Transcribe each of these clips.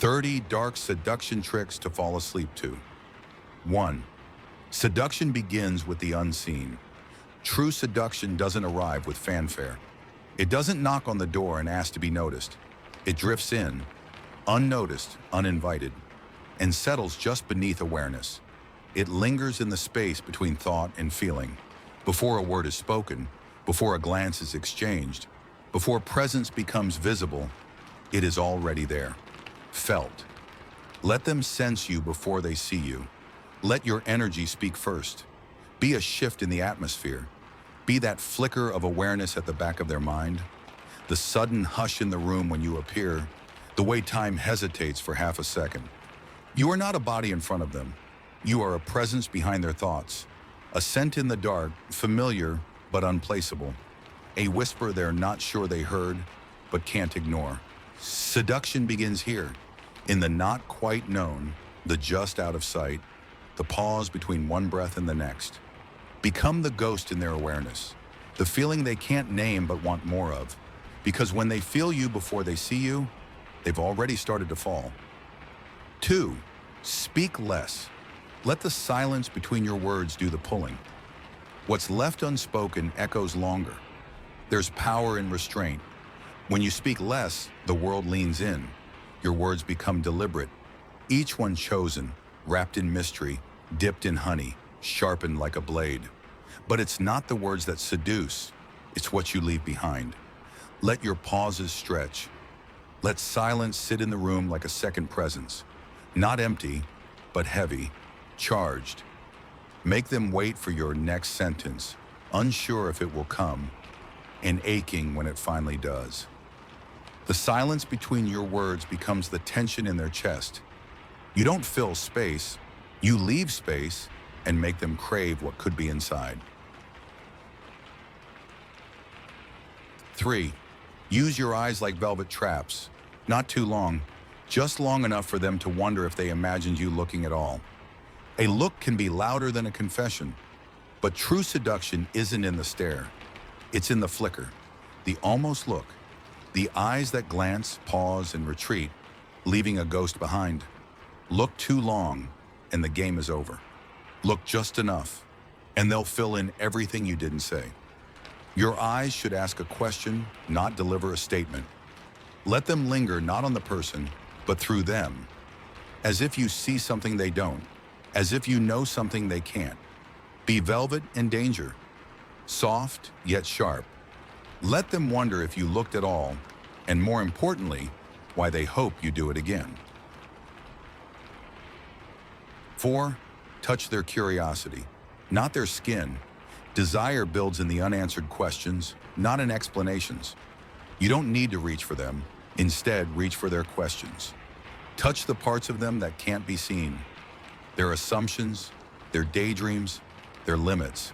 30 dark seduction tricks to fall asleep to. 1. Seduction begins with the unseen. True seduction doesn't arrive with fanfare. It doesn't knock on the door and ask to be noticed. It drifts in, unnoticed, uninvited, and settles just beneath awareness. It lingers in the space between thought and feeling, before a word is spoken, before a glance is exchanged, before presence becomes visible. It is already there, felt. Let them sense you before they see you. Let your energy speak first. Be a shift in the atmosphere. Be that flicker of awareness at the back of their mind, the sudden hush in the room when you appear, the way time hesitates for half a second. You are not a body in front of them. You are a presence behind their thoughts, a scent in the dark, familiar but unplaceable, a whisper they're not sure they heard but can't ignore. Seduction begins here, in the not quite known, the just out of sight, the pause between one breath and the next. Become the ghost in their awareness, the feeling they can't name but want more of, because when they feel you before they see you, they've already started to fall. 2. Speak less. Let the silence between your words do the pulling. What's left unspoken echoes longer. There's power in restraint. When you speak less, the world leans in. Your words become deliberate, each one chosen, wrapped in mystery, dipped in honey, sharpened like a blade. But it's not the words that seduce, it's what you leave behind. Let your pauses stretch. Let silence sit in the room like a second presence, not empty, but heavy, charged. Make them wait for your next sentence, unsure if it will come, and aching when it finally does. The silence between your words becomes the tension in their chest. You don't fill space, you leave space and make them crave what could be inside. 3. Use your eyes like velvet traps. Not too long, just long enough for them to wonder if they imagined you looking at all. A look can be louder than a confession, but true seduction isn't in the stare. It's in the flicker, the almost look, the eyes that glance, pause, and retreat, leaving a ghost behind. Look too long, and the game is over. Look just enough, and they'll fill in everything you didn't say. Your eyes should ask a question, not deliver a statement. Let them linger not on the person, but through them, as if you see something they don't, as if you know something they can't. Be velvet and danger, soft yet sharp. Let them wonder if you looked at all, and more importantly, why they hope you do it again. 4. Touch their curiosity, not their skin. Desire builds in the unanswered questions, not in explanations. You don't need to reach for them. Instead, reach for their questions. Touch the parts of them that can't be seen, their assumptions, their daydreams, their limits.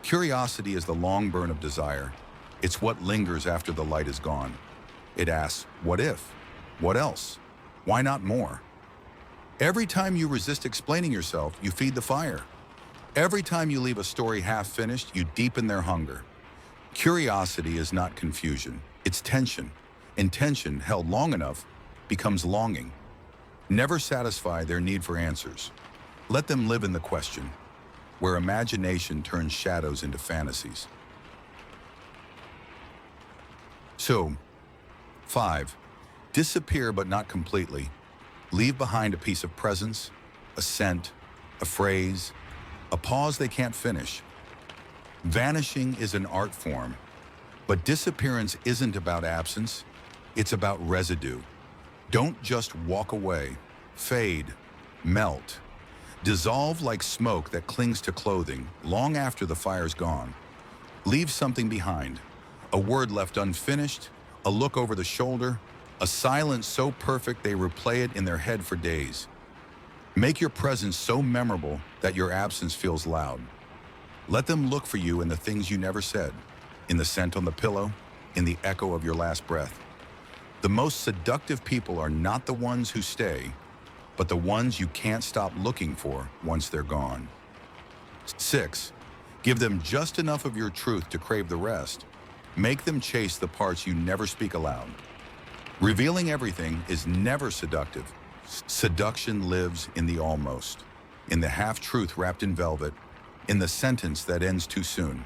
Curiosity is the long burn of desire. It's what lingers after the light is gone. It asks, what if? What else? Why not more? Every time you resist explaining yourself, you feed the fire. Every time you leave a story half finished, you deepen their hunger. Curiosity is not confusion, it's tension. And tension, held long enough, becomes longing. Never satisfy their need for answers. Let them live in the question, where imagination turns shadows into fantasies. So, 5. Disappear but not completely. Leave behind a piece of presence, a scent, a phrase, a pause they can't finish. Vanishing is an art form, but disappearance isn't about absence, it's about residue. Don't just walk away, fade, melt, dissolve like smoke that clings to clothing long after the fire's gone. Leave something behind, a word left unfinished, a look over the shoulder, a silence so perfect they replay it in their head for days. Make your presence so memorable that your absence feels loud. Let them look for you in the things you never said, in the scent on the pillow, in the echo of your last breath. The most seductive people are not the ones who stay, but the ones you can't stop looking for once they're gone. 6. Give them just enough of your truth to crave the rest. Make them chase the parts you never speak aloud. Revealing everything is never seductive. Seduction lives in the almost, in the half-truth wrapped in velvet, in the sentence that ends too soon.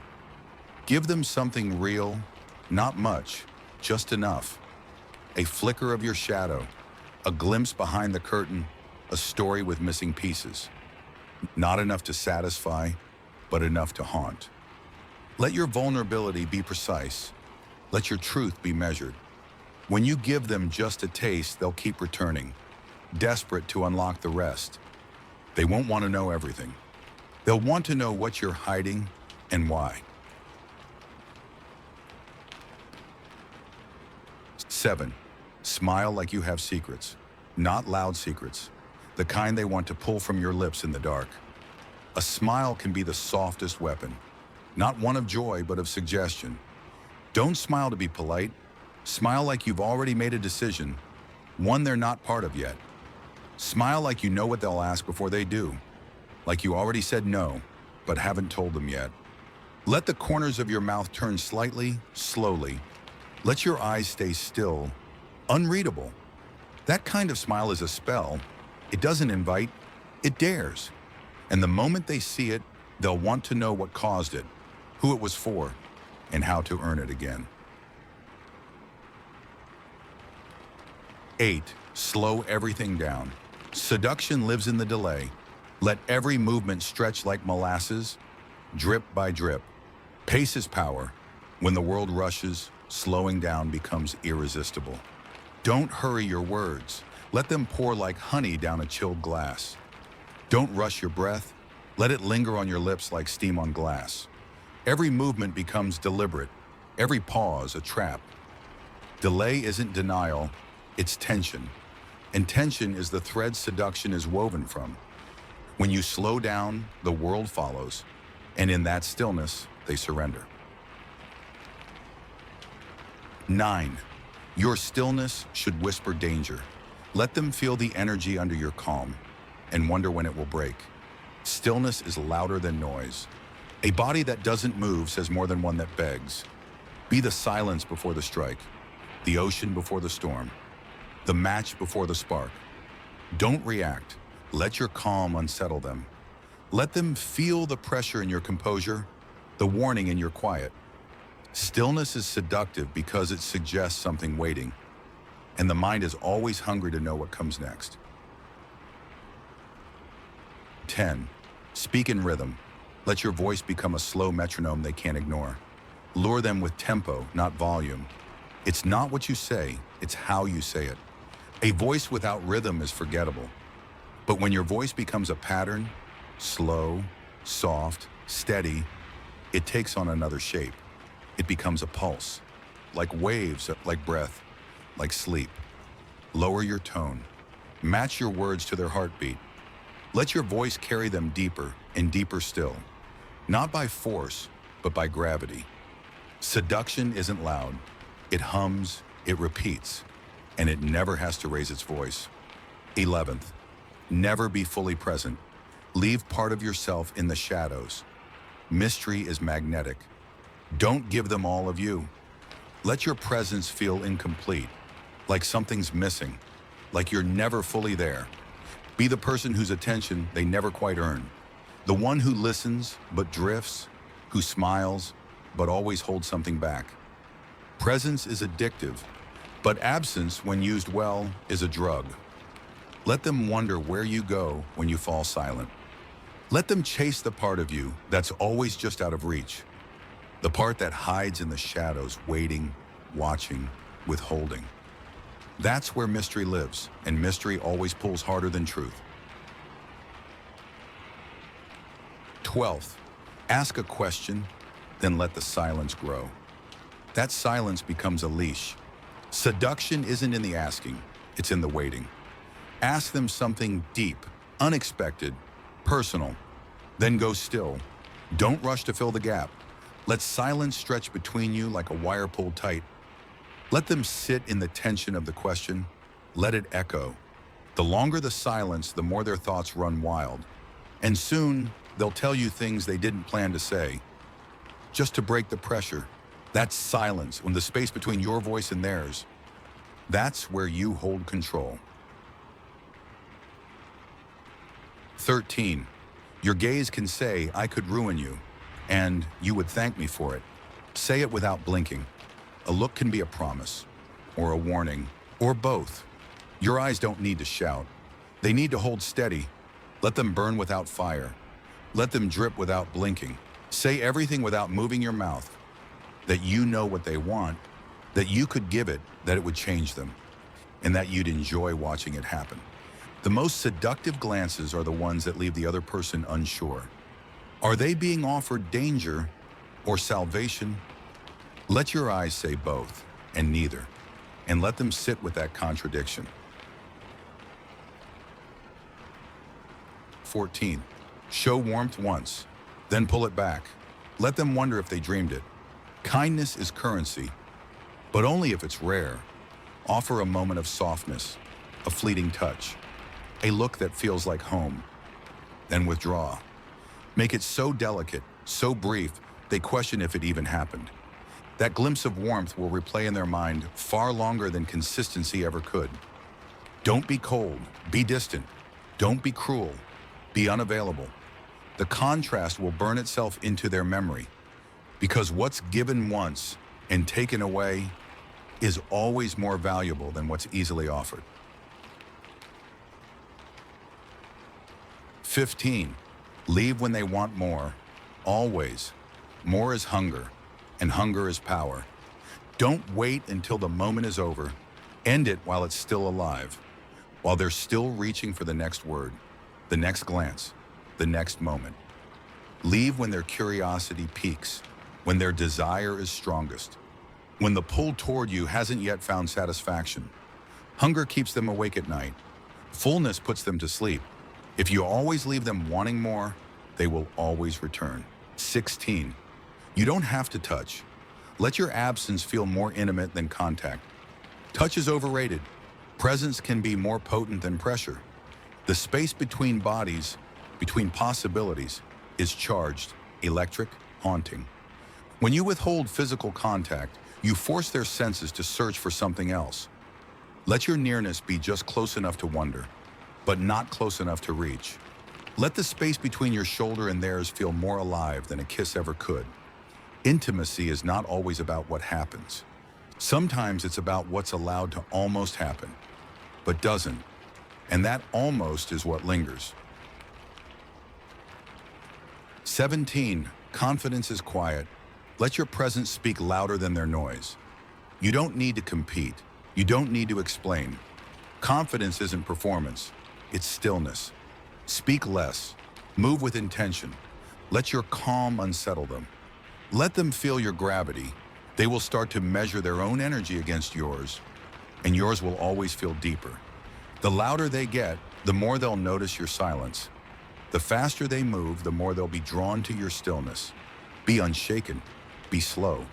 Give them something real, not much, just enough. A flicker of your shadow, a glimpse behind the curtain, a story with missing pieces. Not enough to satisfy, but enough to haunt. Let your vulnerability be precise. Let your truth be measured. When you give them just a taste, they'll keep returning, desperate to unlock the rest. They won't want to know everything. They'll want to know what you're hiding and why. 7. Smile like you have secrets, not loud secrets, the kind they want to pull from your lips in the dark. A smile can be the softest weapon, not one of joy, but of suggestion. Don't smile to be polite. Smile like you've already made a decision, one they're not part of yet. Smile like you know what they'll ask before they do, like you already said no, but haven't told them yet. Let the corners of your mouth turn slightly, slowly. Let your eyes stay still, unreadable. That kind of smile is a spell. It doesn't invite, it dares. And the moment they see it, they'll want to know what caused it, who it was for, and how to earn it again. 8. Slow everything down. Seduction lives in the delay. Let every movement stretch like molasses, drip by drip. Pace is power. When the world rushes, slowing down becomes irresistible. Don't hurry your words. Let them pour like honey down a chilled glass. Don't rush your breath. Let it linger on your lips like steam on glass. Every movement becomes deliberate. Every pause a trap. Delay isn't denial, it's tension. And tension is the thread seduction is woven from. When you slow down, the world follows. And in that stillness, they surrender. 9. Your stillness should whisper danger. Let them feel the energy under your calm and wonder when it will break. Stillness is louder than noise. A body that doesn't move says more than one that begs. Be the silence before the strike, the ocean before the storm, the match before the spark. Don't react. Let your calm unsettle them. Let them feel the pressure in your composure, the warning in your quiet. Stillness is seductive because it suggests something waiting, and the mind is always hungry to know what comes next. 10. Speak in rhythm. Let your voice become a slow metronome they can't ignore. Lure them with tempo, not volume. It's not what you say, it's how you say it. A voice without rhythm is forgettable. But when your voice becomes a pattern, slow, soft, steady, it takes on another shape. It becomes a pulse, like waves, like breath, like sleep. Lower your tone. Match your words to their heartbeat. Let your voice carry them deeper and deeper still. Not by force, but by gravity. Seduction isn't loud. It hums, it repeats, and it never has to raise its voice. 11th, never be fully present. Leave part of yourself in the shadows. Mystery is magnetic. Don't give them all of you. Let your presence feel incomplete, like something's missing, like you're never fully there. Be the person whose attention they never quite earn. The one who listens but drifts, who smiles but always holds something back. Presence is addictive, but absence, when used well, is a drug. Let them wonder where you go when you fall silent. Let them chase the part of you that's always just out of reach. The part that hides in the shadows, waiting, watching, withholding. That's where mystery lives, and mystery always pulls harder than truth. 12th, ask a question, then let the silence grow. That silence becomes a leash. Seduction isn't in the asking, it's in the waiting. Ask them something deep, unexpected, personal, then go still. Don't rush to fill the gap. Let silence stretch between you like a wire pulled tight. Let them sit in the tension of the question. Let it echo. The longer the silence, the more their thoughts run wild. And soon, they'll tell you things they didn't plan to say. Just to break the pressure. That's silence, when the space between your voice and theirs. That's where you hold control. 13. Your gaze can say, "I could ruin you," and "you would thank me for it." Say it without blinking. A look can be a promise, or a warning, or both. Your eyes don't need to shout. They need to hold steady. Let them burn without fire. Let them drip without blinking. Say everything without moving your mouth. That you know what they want, that you could give it, that it would change them, and that you'd enjoy watching it happen. The most seductive glances are the ones that leave the other person unsure. Are they being offered danger or salvation? Let your eyes say both and neither, and let them sit with that contradiction. 14. Show warmth once, then pull it back. Let them wonder if they dreamed it. Kindness is currency, but only if it's rare. Offer a moment of softness, a fleeting touch, a look that feels like home. Then withdraw. Make it so delicate, so brief, they question if it even happened. That glimpse of warmth will replay in their mind far longer than consistency ever could. Don't be cold, be distant. Don't be cruel, be unavailable. The contrast will burn itself into their memory, because what's given once and taken away is always more valuable than what's easily offered. 15. Leave when they want more, always. More is hunger, and hunger is power. Don't wait until the moment is over. End it while it's still alive, while they're still reaching for the next word, the next glance, the next moment. Leave when their curiosity peaks, when their desire is strongest, when the pull toward you hasn't yet found satisfaction. Hunger keeps them awake at night. Fullness puts them to sleep. If you always leave them wanting more, they will always return. 16. You don't have to touch. Let your absence feel more intimate than contact. Touch is overrated. Presence can be more potent than pressure. The space between bodies, between possibilities, is charged, electric, haunting. When you withhold physical contact, you force their senses to search for something else. Let your nearness be just close enough to wonder, but not close enough to reach. Let the space between your shoulder and theirs feel more alive than a kiss ever could. Intimacy is not always about what happens. Sometimes it's about what's allowed to almost happen, but doesn't. And that almost is what lingers. 17. Confidence is quiet. Let your presence speak louder than their noise. You don't need to compete. You don't need to explain. Confidence isn't performance. It's stillness. Speak less. Move with intention. Let your calm unsettle them. Let them feel your gravity. They will start to measure their own energy against yours, and yours will always feel deeper. The louder they get, the more they'll notice your silence. The faster they move, the more they'll be drawn to your stillness. Be unshaken. Be slow.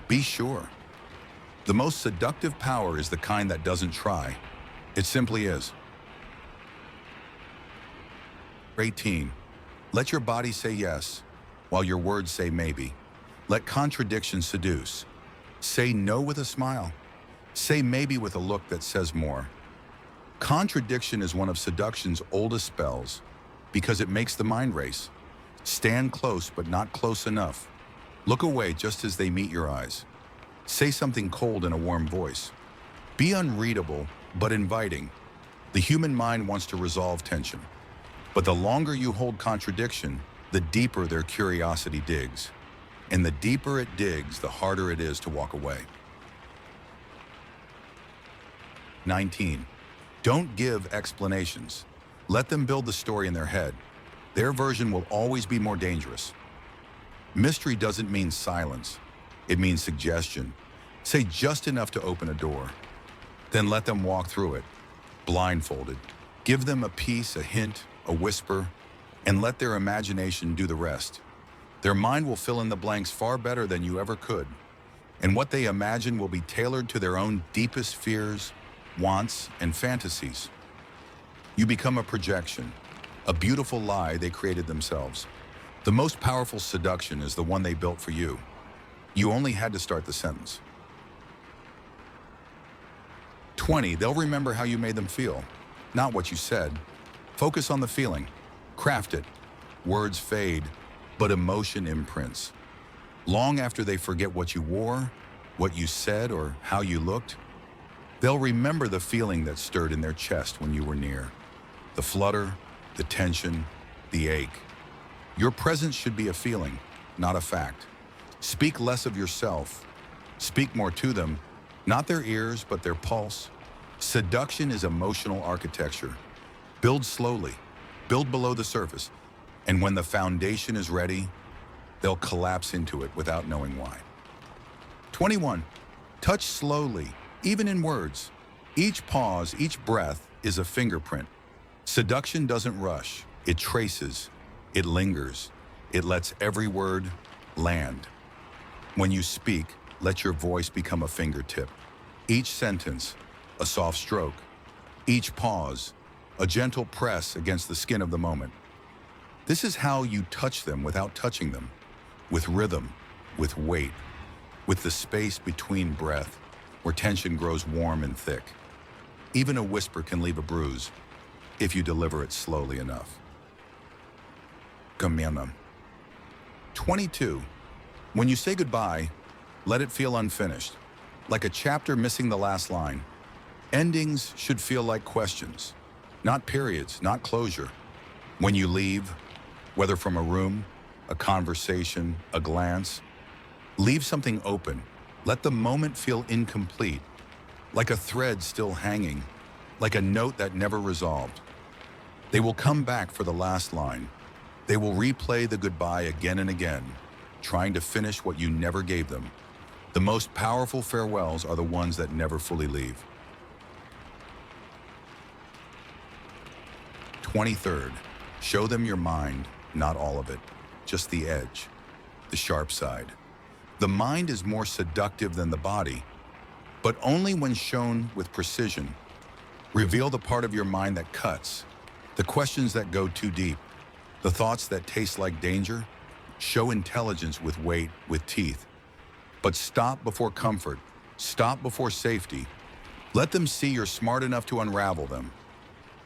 Be sure. The most seductive power is the kind that doesn't try. It simply is. 18. Let your body say yes, while your words say maybe. Let contradiction seduce. Say no with a smile. Say maybe with a look that says more. Contradiction is one of seduction's oldest spells because it makes the mind race. Stand close but not close enough. Look away just as they meet your eyes. Say something cold in a warm voice. Be unreadable but inviting. The human mind wants to resolve tension, but the longer you hold contradiction, the deeper their curiosity digs. And the deeper it digs, the harder it is to walk away. 19. Don't give explanations. Let them build the story in their head. Their version will always be more dangerous. Mystery doesn't mean silence. It means suggestion. Say just enough to open a door. Then let them walk through it, blindfolded. Give them a piece, a hint, a whisper, and let their imagination do the rest. Their mind will fill in the blanks far better than you ever could. And what they imagine will be tailored to their own deepest fears, wants, and fantasies. You become a projection, a beautiful lie they created themselves. The most powerful seduction is the one they built for you. You only had to start the sentence. 20, they'll remember how you made them feel, not what you said. Focus on the feeling. Craft it. Words fade, but emotion imprints. Long after they forget what you wore, what you said, or how you looked, they'll remember the feeling that stirred in their chest when you were near. The flutter, the tension, the ache. Your presence should be a feeling, not a fact. Speak less of yourself. Speak more to them, not their ears, but their pulse. Seduction is emotional architecture. Build slowly, build below the surface, and when the foundation is ready, they'll collapse into it without knowing why. 21. Touch slowly, even in words. Each pause, each breath is a fingerprint. Seduction doesn't rush, it traces, it lingers, it lets every word land. When you speak, let your voice become a fingertip. Each sentence, a soft stroke. Each pause, a gentle press against the skin of the moment. This is how you touch them without touching them, with rhythm, with weight, with the space between breath, where tension grows warm and thick. Even a whisper can leave a bruise, if you deliver it slowly enough. Comienza. 22. When you say goodbye, let it feel unfinished, like a chapter missing the last line. Endings should feel like questions, not periods, not closure. When you leave, whether from a room, a conversation, a glance, leave something open. Let the moment feel incomplete, like a thread still hanging, like a note that never resolved. They will come back for the last line. They will replay the goodbye again and again, trying to finish what you never gave them. The most powerful farewells are the ones that never fully leave. 23rd, show them your mind, not all of it, just the edge, the sharp side. The mind is more seductive than the body, but only when shown with precision. Reveal the part of your mind that cuts, the questions that go too deep, the thoughts that taste like danger. Show intelligence with weight, with teeth. But stop before comfort, stop before safety. Let them see you're smart enough to unravel them,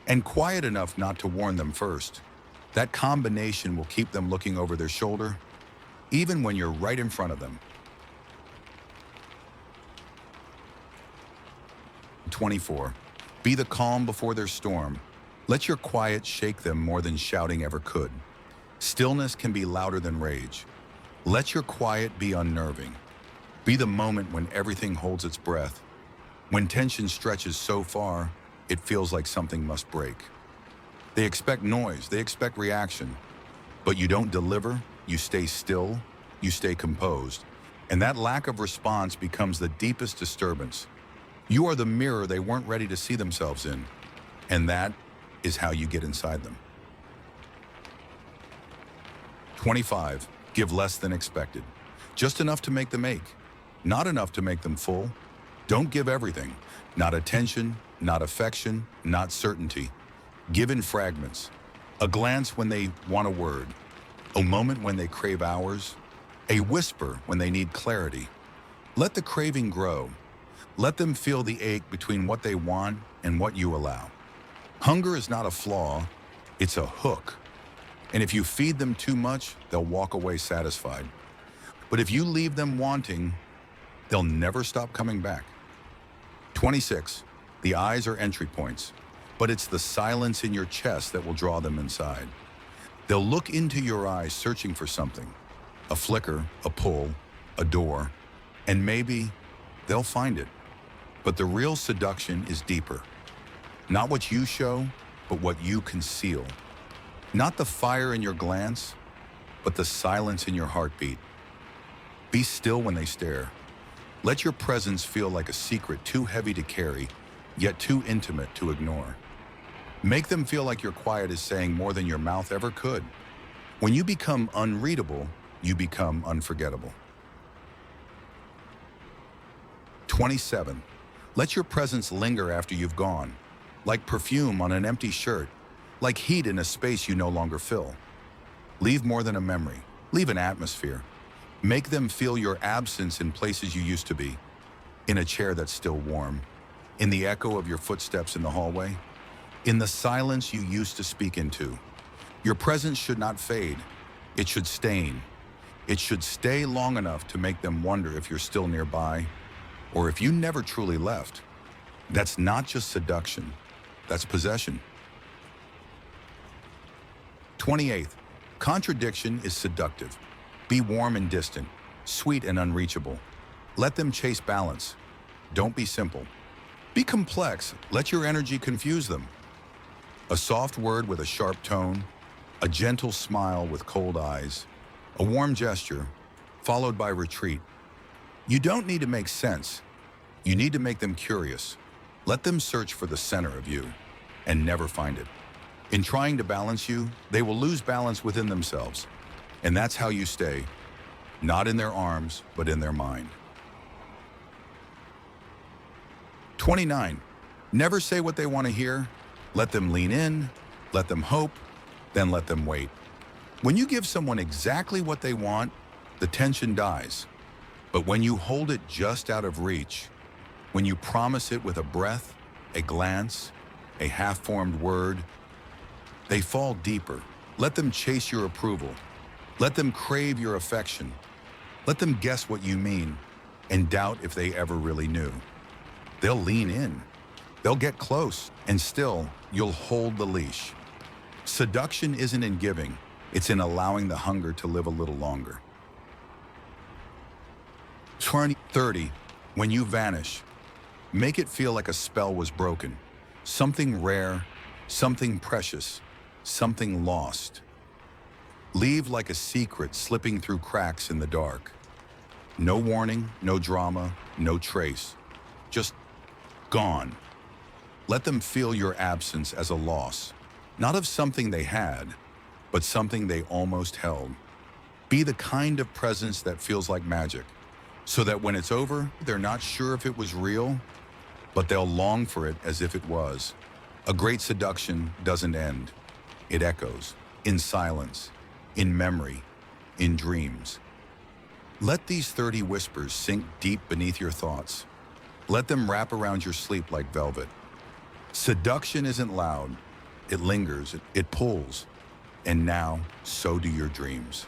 and quiet enough not to warn them first. That combination will keep them looking over their shoulder, even when you're right in front of them. 24. Be the calm before their storm. Let your quiet shake them more than shouting ever could. Stillness can be louder than rage. Let your quiet be unnerving. Be the moment when everything holds its breath. When tension stretches so far, it feels like something must break. They expect noise, they expect reaction. But you don't deliver, you stay still, you stay composed. And that lack of response becomes the deepest disturbance. You are the mirror they weren't ready to see themselves in. And that is how you get inside them. 25. Give less than expected. Just enough to make them ache. Not enough to make them full. Don't give everything. Not attention, not affection, not certainty. Give in fragments. A glance when they want a word. A moment when they crave hours. A whisper when they need clarity. Let the craving grow. Let them feel the ache between what they want and what you allow. Hunger is not a flaw, it's a hook. And if you feed them too much, they'll walk away satisfied. But if you leave them wanting, they'll never stop coming back. 26. The eyes are entry points, but it's the silence in your chest that will draw them inside. They'll look into your eyes searching for something, a flicker, a pull, a door, and maybe they'll find it. But the real seduction is deeper. Not what you show, but what you conceal. Not the fire in your glance, but the silence in your heartbeat. Be still when they stare. Let your presence feel like a secret too heavy to carry, yet too intimate to ignore. Make them feel like your quiet is saying more than your mouth ever could. When you become unreadable, you become unforgettable. 27. Let your presence linger after you've gone, like perfume on an empty shirt, like heat in a space you no longer fill. Leave more than a memory. Leave an atmosphere. Make them feel your absence in places you used to be, in a chair that's still warm, in the echo of your footsteps in the hallway, in the silence you used to speak into. Your presence should not fade. It should stain. It should stay long enough to make them wonder if you're still nearby or if you never truly left. That's not just seduction. That's possession. 28th, contradiction is seductive. Be warm and distant, sweet and unreachable. Let them chase balance. Don't be simple. Be complex. Let your energy confuse them. A soft word with a sharp tone, a gentle smile with cold eyes, a warm gesture, followed by retreat. You don't need to make sense. You need to make them curious. Let them search for the center of you and never find it. In trying to balance you, they will lose balance within themselves. And that's how you stay, not in their arms, but in their mind. 29. Never say what they want to hear. Let them lean in, let them hope, then let them wait. When you give someone exactly what they want, the tension dies. But when you hold it just out of reach, when you promise it with a breath, a glance, a half-formed word, they fall deeper. Let them chase your approval. Let them crave your affection. Let them guess what you mean and doubt if they ever really knew. They'll lean in. They'll get close, and still, you'll hold the leash. Seduction isn't in giving. It's in allowing the hunger to live a little longer. 30. When you vanish, make it feel like a spell was broken. Something rare, something precious, something lost. Leave like a secret slipping through cracks in the dark. No warning, no drama, no trace. Just gone. Let them feel your absence as a loss, not of something they had, but something they almost held. Be the kind of presence that feels like magic, so that when it's over, they're not sure if it was real, but they'll long for it as if it was. A great seduction doesn't end. It echoes, in silence, in memory, in dreams. Let these 30 whispers sink deep beneath your thoughts. Let them wrap around your sleep like velvet. Seduction isn't loud. It lingers, it pulls. And now, so do your dreams.